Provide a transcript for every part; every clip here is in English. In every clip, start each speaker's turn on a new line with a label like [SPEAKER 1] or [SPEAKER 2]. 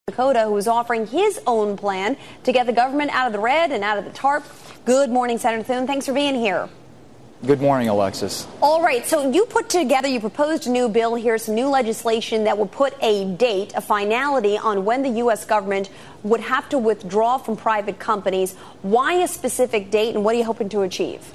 [SPEAKER 1] Dakota, who is offering his own plan to get the government out of the red and out of the TARP. Good morning, Senator Thune. Thanks for being here.
[SPEAKER 2] Good morning, Alexis.
[SPEAKER 1] All right, so you proposed a new bill here, some new legislation that would put a date, a finality on when the U.S. government would have to withdraw from private companies. Why a specific date, and what are you hoping to achieve?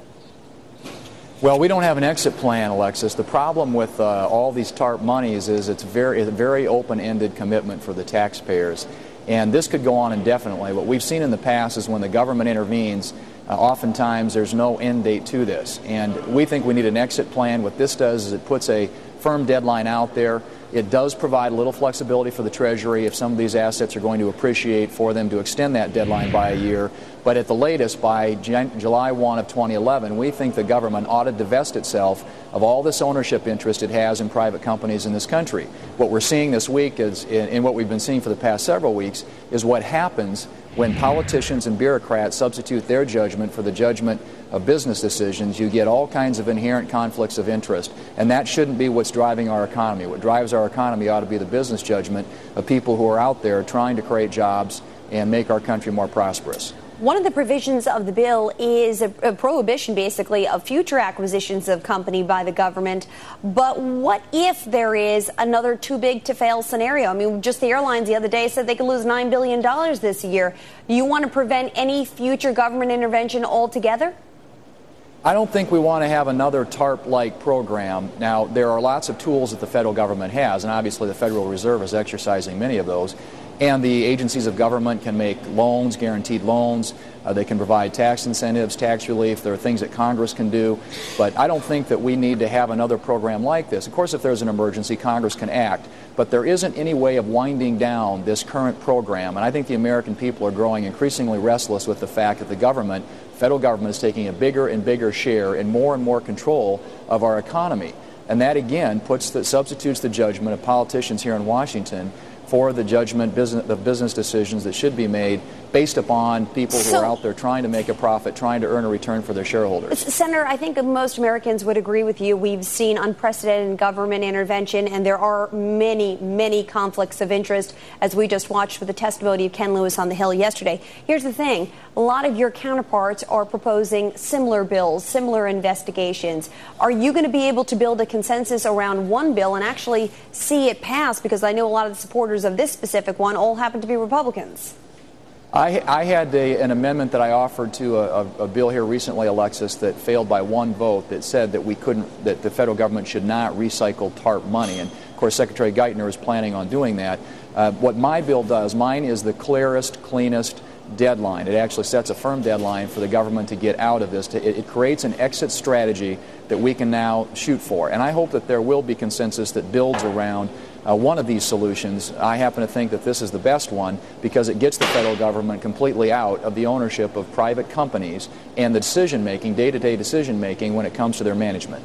[SPEAKER 2] Well, we don't have an exit plan, Alexis. The problem with all these TARP monies is it's a very open-ended commitment for the taxpayers. And this could go on indefinitely. What we've seen in the past is when the government intervenes, oftentimes there's no end date to this. And we think we need an exit plan. What this does is it puts a firm deadline out there. It does provide a little flexibility for the Treasury if some of these assets are going to appreciate, for them to extend that deadline by a year. But at the latest, by July 1 of 2011, we think the government ought to divest itself of all this ownership interest it has in private companies in this country. What we're seeing this week is, and what we've been seeing for the past several weeks, is what happens when politicians and bureaucrats substitute their judgment for the judgment of business decisions. You get all kinds of inherent conflicts of interest, and that shouldn't be what's driving our economy. What drives our economy ought to be the business judgment of people who are out there trying to create jobs and make our country more prosperous.
[SPEAKER 1] One of the provisions of the bill is a prohibition, basically, of future acquisitions of company by the government. But what if there is another too-big-to-fail scenario? I mean, just the airlines the other day said they could lose $9 billion this year. Do you want to prevent any future government intervention altogether?
[SPEAKER 2] I don't think we want to have another TARP-like program. Now, there are lots of tools that the federal government has, and obviously the Federal Reserve is exercising many of those. And the agencies of government can make loans, guaranteed loans. They can provide tax incentives, tax relief. There are things that Congress can do. But I don't think that we need to have another program like this. Of course, if there's an emergency, Congress can act. But there isn't any way of winding down this current program. And I think the American people are growing increasingly restless with the fact that the government, federal government, is taking a bigger and bigger share and more control of our economy. And that, again, substitutes the judgment of politicians here in Washington for the judgment of business decisions that should be made based upon people who are out there trying to make a profit, trying to earn a return for their shareholders.
[SPEAKER 1] Senator, I think most Americans would agree with you. We've seen unprecedented government intervention, and there are many conflicts of interest, as we just watched with the testimony of Ken Lewis on the Hill yesterday. Here's the thing. A lot of your counterparts are proposing similar bills, similar investigations. Are you going to be able to build a consensus around one bill and actually see it pass? Because I know a lot of the supporters of this specific one all happen to be Republicans.
[SPEAKER 2] I had an amendment that I offered to a bill here recently, Alexis, that failed by one vote, that said that that the federal government should not recycle TARP money. And of course, Secretary Geithner is planning on doing that. What my bill does, mine is the clearest, cleanest deadline. It actually sets a firm deadline for the government to get out of this. It creates an exit strategy that we can now shoot for. And I hope that there will be consensus that builds around one of these solutions. I happen to think that this is the best one because it gets the federal government completely out of the ownership of private companies and the decision-making, day-to-day decision-making when it comes to their management.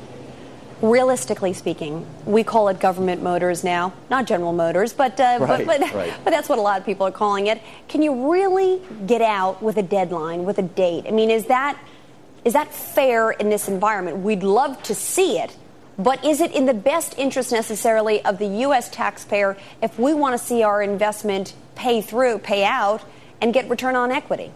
[SPEAKER 1] Realistically speaking, we call it government motors now, not General Motors, but that's what a lot of people are calling it. Can you really get out with a deadline, with a date? I mean, is that fair in this environment? We'd love to see it. But is it in the best interest necessarily of the U.S. taxpayer if we want to see our investment pay out, and get return on equity?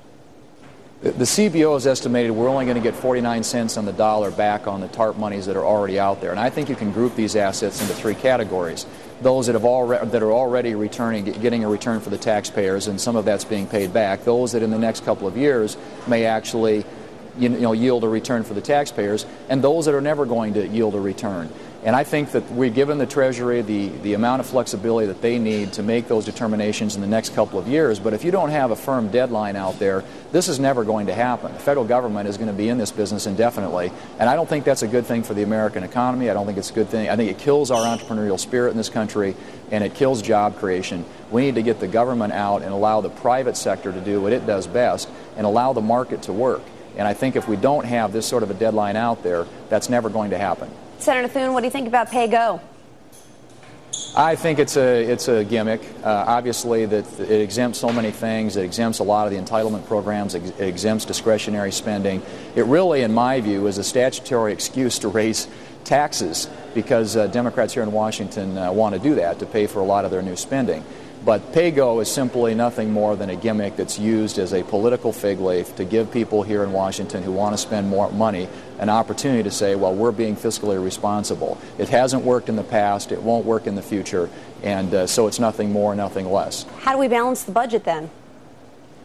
[SPEAKER 2] The CBO has estimated we're only going to get 49 cents on the dollar back on the TARP monies that are already out there. And I think you can group these assets into three categories. Those that are already returning, getting a return for the taxpayers, and some of that's being paid back. Those that in the next couple of years may actually yield a return for the taxpayers, and those that are never going to yield a return. And I think that we've given the Treasury the amount of flexibility that they need to make those determinations in the next couple of years. But if you don't have a firm deadline out there, this is never going to happen. The federal government is going to be in this business indefinitely, and I don't think that's a good thing for the American economy. I don't think it's a good thing. I think it kills our entrepreneurial spirit in this country, and it kills job creation. We need to get the government out and allow the private sector to do what it does best and allow the market to work. And I think if we don't have this sort of a deadline out there, that's never going to happen.
[SPEAKER 1] Senator Thune, what do you think about pay-go?
[SPEAKER 2] I think it's a gimmick. Obviously, that it exempts so many things. It exempts a lot of the entitlement programs. It exempts discretionary spending. It really, in my view, is a statutory excuse to raise taxes because Democrats here in Washington want to do that to pay for a lot of their new spending. But pay-go is simply nothing more than a gimmick that's used as a political fig leaf to give people here in Washington who want to spend more money an opportunity to say, well, we're being fiscally responsible. It hasn't worked in the past, it won't work in the future, and so it's nothing more, nothing less.
[SPEAKER 1] How do we balance the budget then?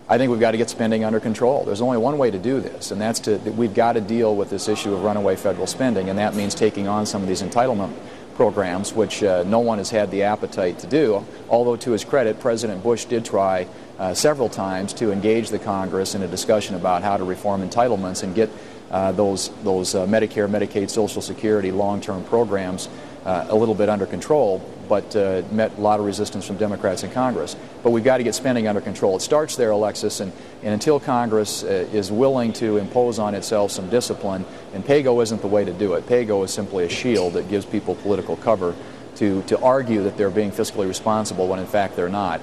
[SPEAKER 2] I think we've got to get spending under control. There's only one way to do this, and that's we've got to deal with this issue of runaway federal spending, and that means taking on some of these entitlement programs, which no one has had the appetite to do, although to his credit, President Bush did try several times to engage the Congress in a discussion about how to reform entitlements and get those Medicare, Medicaid, Social Security long-term programs a little bit under control, but met a lot of resistance from Democrats in Congress. But we've got to get spending under control. It starts there, Alexis, and until Congress is willing to impose on itself some discipline, and pay-go isn't the way to do it. Pay-go is simply a shield that gives people political cover to argue that they're being fiscally responsible when in fact they're not.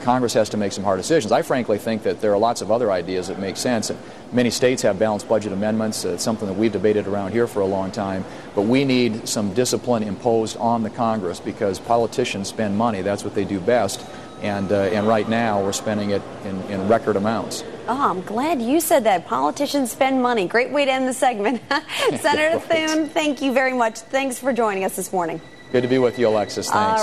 [SPEAKER 2] Congress has to make some hard decisions. I frankly think that there are lots of other ideas that make sense. And many states have balanced budget amendments. It's something that we've debated around here for a long time. But we need some discipline imposed on the Congress because politicians spend money. That's what they do best. And right now we're spending it in record amounts.
[SPEAKER 1] Oh, I'm glad you said that. Politicians spend money. Great way to end the segment. Senator Thune, thank you very much. Thanks for joining us this morning.
[SPEAKER 2] Good to be with you, Alexis. Thanks.